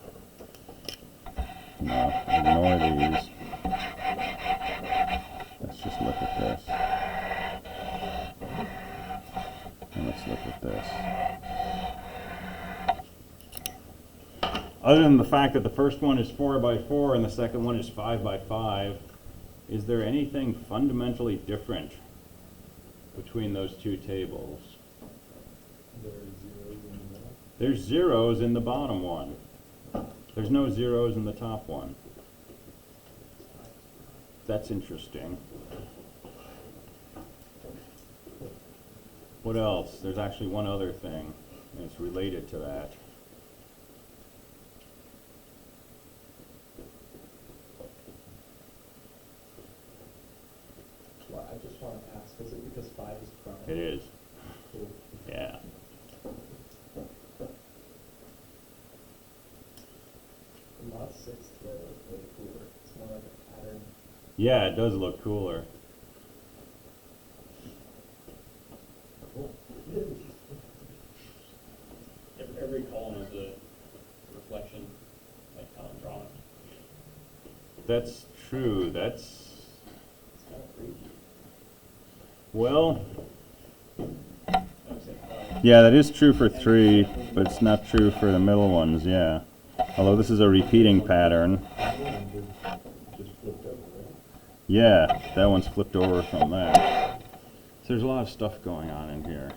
no, ignore these. Let's just look at this. And let's look at this. Other than the fact that the first one is 4 by 4 and the second one is 5 by 5, is there anything fundamentally different between those two tables? There's zeros in the bottom one. There's no zeros in the top one. That's interesting. What else? There's actually one other thing, and it's related to that. Well, I just want to ask, is it because 5 is prime? It is. Cool. Yeah. The mod 6 today looks way cooler. It's more like a pattern. Yeah, it does look cooler. Cool. Every column is a reflection, like how I'm drawing. That's true. That's, It's kind of crazy. well, I would say 5. yeah, that is true for 3, but it's not true for the middle ones, yeah. Although this is a repeating pattern. The other one just flipped over, right? Yeah, that one's flipped over from that. So there's a lot of stuff going on in here.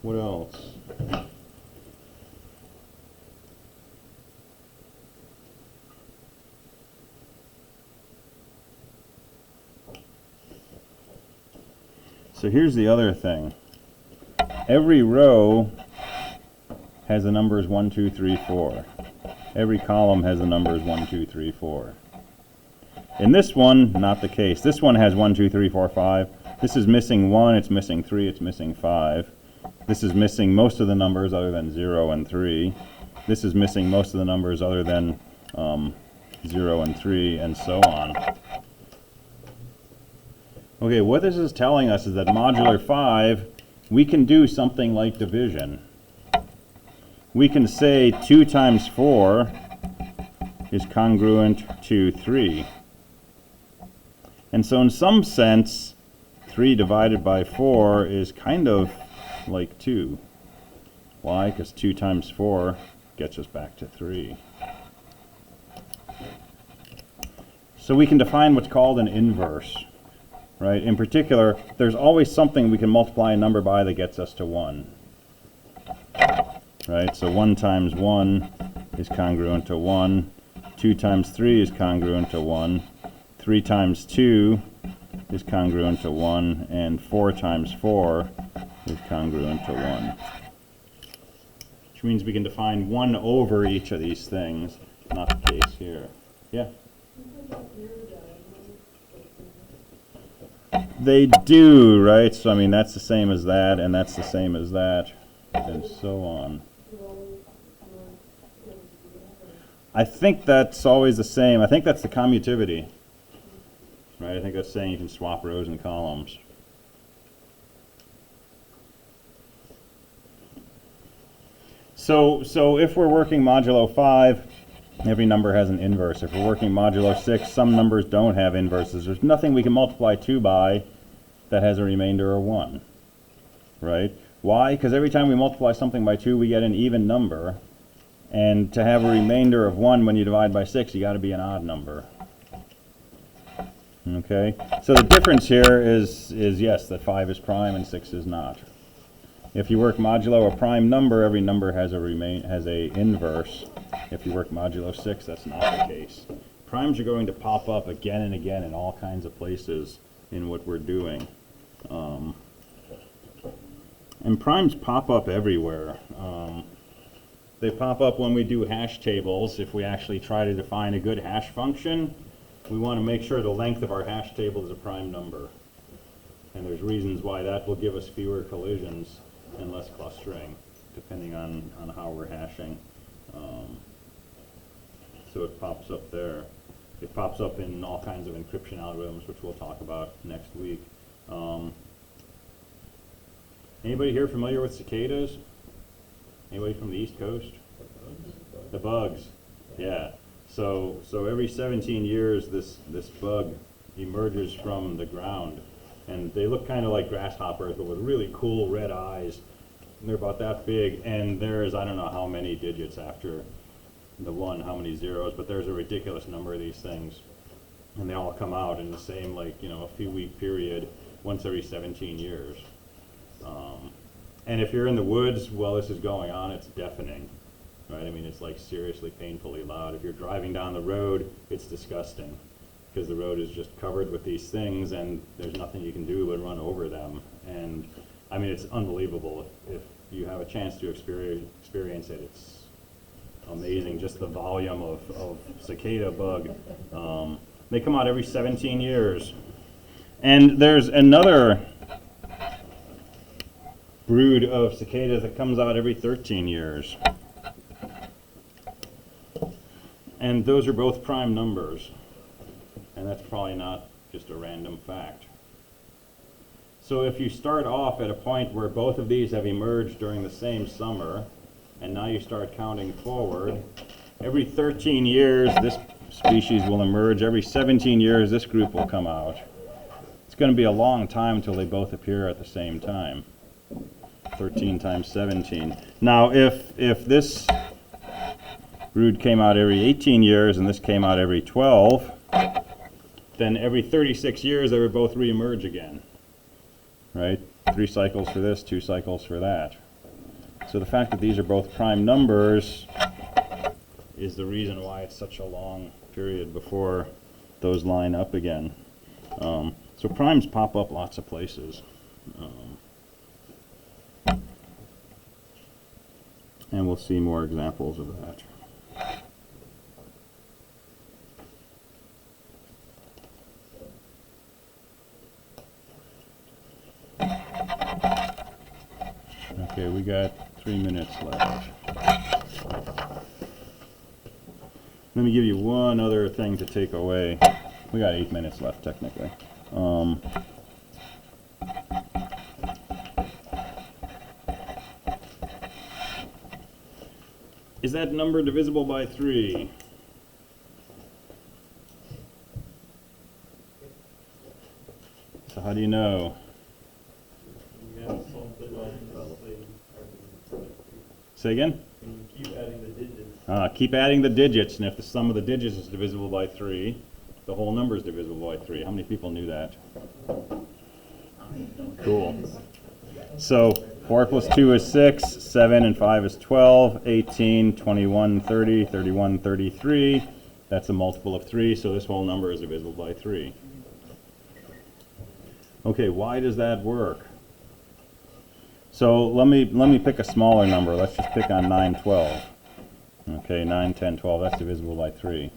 What else? So here's the other thing. Every row has the numbers 1, 2, 3, 4. Every column has the numbers 1, 2, 3, 4. In this one, not the case. This one has 1, 2, 3, 4, 5. This is missing 1, it's missing 3, it's missing 5. This is missing most of the numbers other than 0 and 3. This is missing most of the numbers other than 0 and 3, and so on. Okay, what this is telling us is that modular 5, we can do something like division. We can say 2 times 4 is congruent to 3. And so in some sense, 3 divided by 4 is kind of like 2. Why? Because 2 times 4 gets us back to 3. So we can define what's called an inverse. Right? In particular, there's always something we can multiply a number by that gets us to 1. Right? So 1 times 1 is congruent to 1. 2 times 3 is congruent to 1. 3 times 2 is congruent to 1. And 4 times 4 is congruent to 1. Which means we can define 1 over each of these things. Not the case here. Yeah? They do, right? So, I mean, that's the same as that, and that's the same as that, and so on. I think that's always the same. I think that's the commutivity, right? I think that's saying you can swap rows and columns. So if we're working modulo 5, every number has an inverse. If we're working modulo 6, some numbers don't have inverses. There's nothing we can multiply 2 by that has a remainder of 1, right? Why? Because every time we multiply something by 2, we get an even number. And to have a remainder of 1 when you divide by 6, you got to be an odd number. Okay? So the difference here is yes, that 5 is prime and 6 is not. If you work modulo a prime number, every number has a inverse. If you work modulo 6, that's not the case. Primes are going to pop up again and again in all kinds of places in what we're doing. And primes pop up everywhere. They pop up when we do hash tables. If we actually try to define a good hash function, we want to make sure the length of our hash table is a prime number. And there's reasons why that will give us fewer collisions and less clustering, depending on how we're hashing. So it pops up there. It pops up in all kinds of encryption algorithms, which we'll talk about next week. Anybody here familiar with cicadas? Anybody from the East Coast? The bugs. Yeah. So every 17 years, this bug emerges from the ground. And they look kind of like grasshoppers, but with really cool red eyes. And they're about that big, and there's, I don't know how many digits after the one, how many zeros, but there's a ridiculous number of these things. And they all come out in the same, like, a few week period, once every 17 years. And if you're in the woods while this is going on, it's deafening, right? I mean, it's like seriously painfully loud. If you're driving down the road, it's disgusting, because the road is just covered with these things, and there's nothing you can do but run over them. And I mean, it's unbelievable. If you have a chance to experience it, it's amazing, just the volume of cicada bug. They come out every 17 years. And there's another brood of cicadas that comes out every 13 years. And those are both prime numbers. And that's probably not just a random fact. So if you start off at a point where both of these have emerged during the same summer, and now you start counting forward, every 13 years this species will emerge. Every 17 years this group will come out. It's going to be a long time until they both appear at the same time. 13 times 17. Now if this brood came out every 18 years and this came out every 12, then every 36 years they would both reemerge again. Right? 3 cycles for this, 2 cycles for that. So the fact that these are both prime numbers is the reason why it's such a long period before those line up again. So primes pop up lots of places. And we'll see more examples of that. Okay, we got 3 minutes left. Let me give you one other thing to take away. We got 8 minutes left, technically. Is that number divisible by 3? So how do you know? Say again? Keep adding the digits. Keep adding the digits, and if the sum of the digits is divisible by 3, the whole number is divisible by 3. How many people knew that? Cool. So 4 plus 2 is 6, 7 and 5 is 12, 18, 21, 30, 31, 33. That's a multiple of 3, so this whole number is divisible by 3. Okay, why does that work? So let me pick a smaller number. Let's just pick on 9, 12. Okay, 9, 10, 12, that's divisible by 3.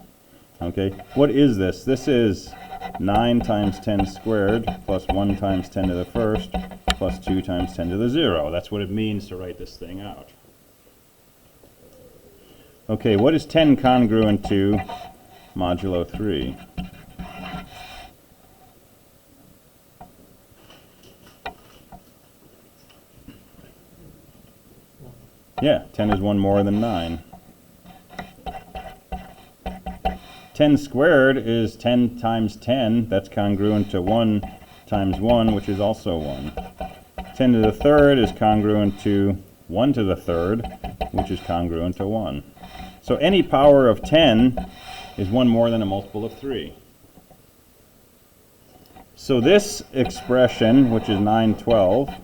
Okay, what is this? This is 9 times 10 squared plus 1 times 10 to the first plus 2 times 10 to the 0. That's what it means to write this thing out. Okay, what is 10 congruent to modulo 3? Yeah, 10 is 1 more than 9. 10 squared is 10 times 10. That's congruent to 1 times 1, which is also 1. 10 to the third is congruent to 1 to the third, which is congruent to 1. So any power of 10 is 1 more than a multiple of 3. So this expression, which is 912,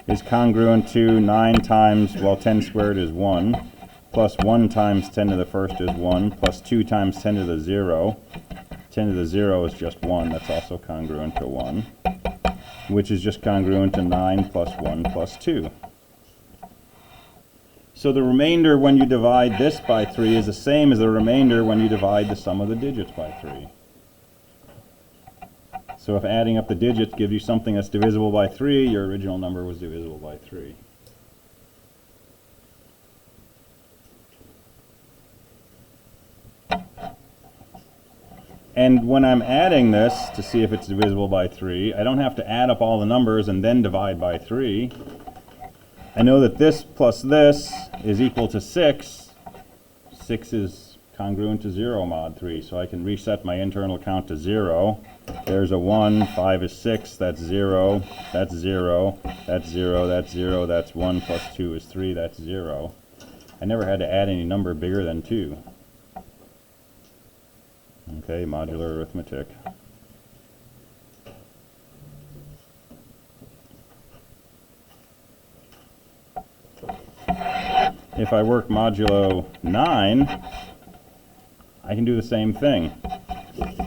is congruent to 9 times, well, 10 squared is 1, plus 1 times 10 to the first is 1, plus 2 times 10 to the 0. 10 to the 0 is just 1. That's also congruent to 1, which is just congruent to 9 plus 1 plus 2. So the remainder when you divide this by 3 is the same as the remainder when you divide the sum of the digits by 3. So if adding up the digits gives you something that's divisible by 3, your original number was divisible by 3. And when I'm adding this to see if it's divisible by 3, I don't have to add up all the numbers and then divide by 3. I know that this plus this is equal to 6. 6 is congruent to 0 mod 3, so I can reset my internal count to 0. There's a 1, 5 is 6, that's 0, that's 0, that's 0, that's 0, that's 1 plus 2 is 3, that's 0. I never had to add any number bigger than 2. Okay, modular arithmetic. If I work modulo 9, I can do the same thing.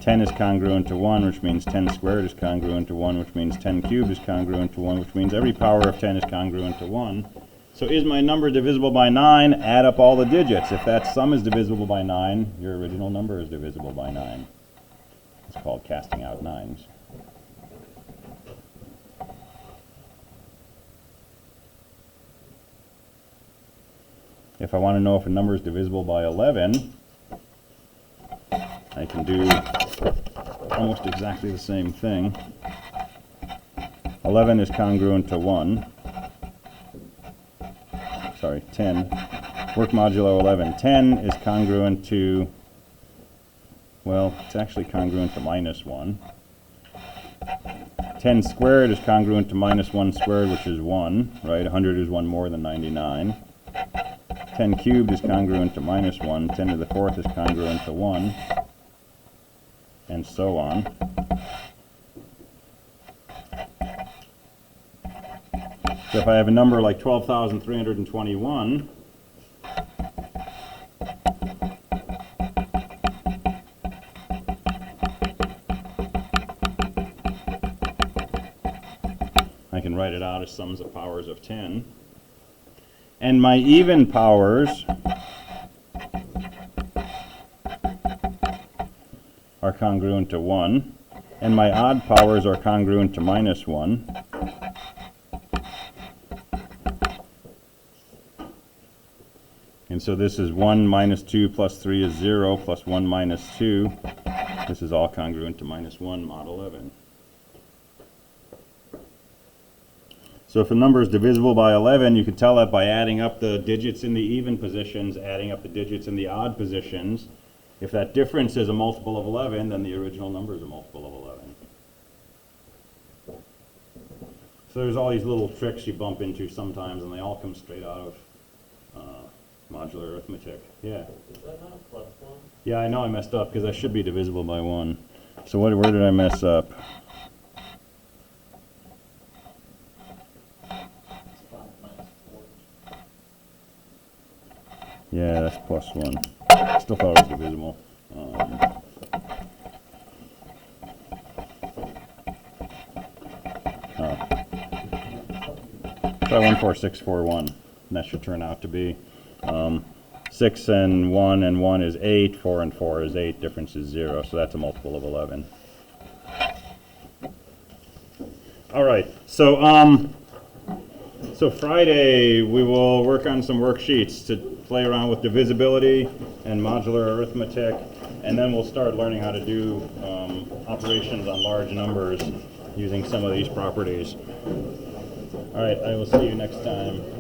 10 is congruent to 1, which means 10 squared is congruent to 1, which means 10 cubed is congruent to 1, which means every power of 10 is congruent to 1. So is my number divisible by 9? Add up all the digits. If that sum is divisible by 9, your original number is divisible by 9. It's called casting out nines. If I want to know if a number is divisible by 11, I can do almost exactly the same thing. 11 is congruent to 1. Sorry, 10. Work modulo 11. 10 is congruent to, well, it's actually congruent to minus 1. 10 squared is congruent to minus 1 squared, which is 1, right? 100 is 1 more than 99. 10 cubed is congruent to minus 1. 10 to the fourth is congruent to 1. And so on. So if I have a number like 12,321, I can write it out as sums of powers of 10. And my even powers are congruent to 1, and my odd powers are congruent to minus 1. And so this is 1 minus 2 plus 3 is 0, plus 1 minus 2. This is all congruent to minus 1 mod 11. So if a number is divisible by 11, you can tell that by adding up the digits in the even positions, adding up the digits in the odd positions. If that difference is a multiple of 11, then the original number is a multiple of 11. So there's all these little tricks you bump into sometimes, and they all come straight out of modular arithmetic. Yeah. Is that not a plus 1? Yeah, I know I messed up because I should be divisible by 1. So where did I mess up? It's 5 minus 4. Yeah, that's plus 1. Still thought it was divisible. Try 14641. And that should turn out to be 6 and 1 is 8, 4 and 4 is 8, difference is 0, so that's a multiple of 11. All right, so Friday we will work on some worksheets to play around with divisibility and modular arithmetic, and then we'll start learning how to do operations on large numbers using some of these properties. All right, I will see you next time.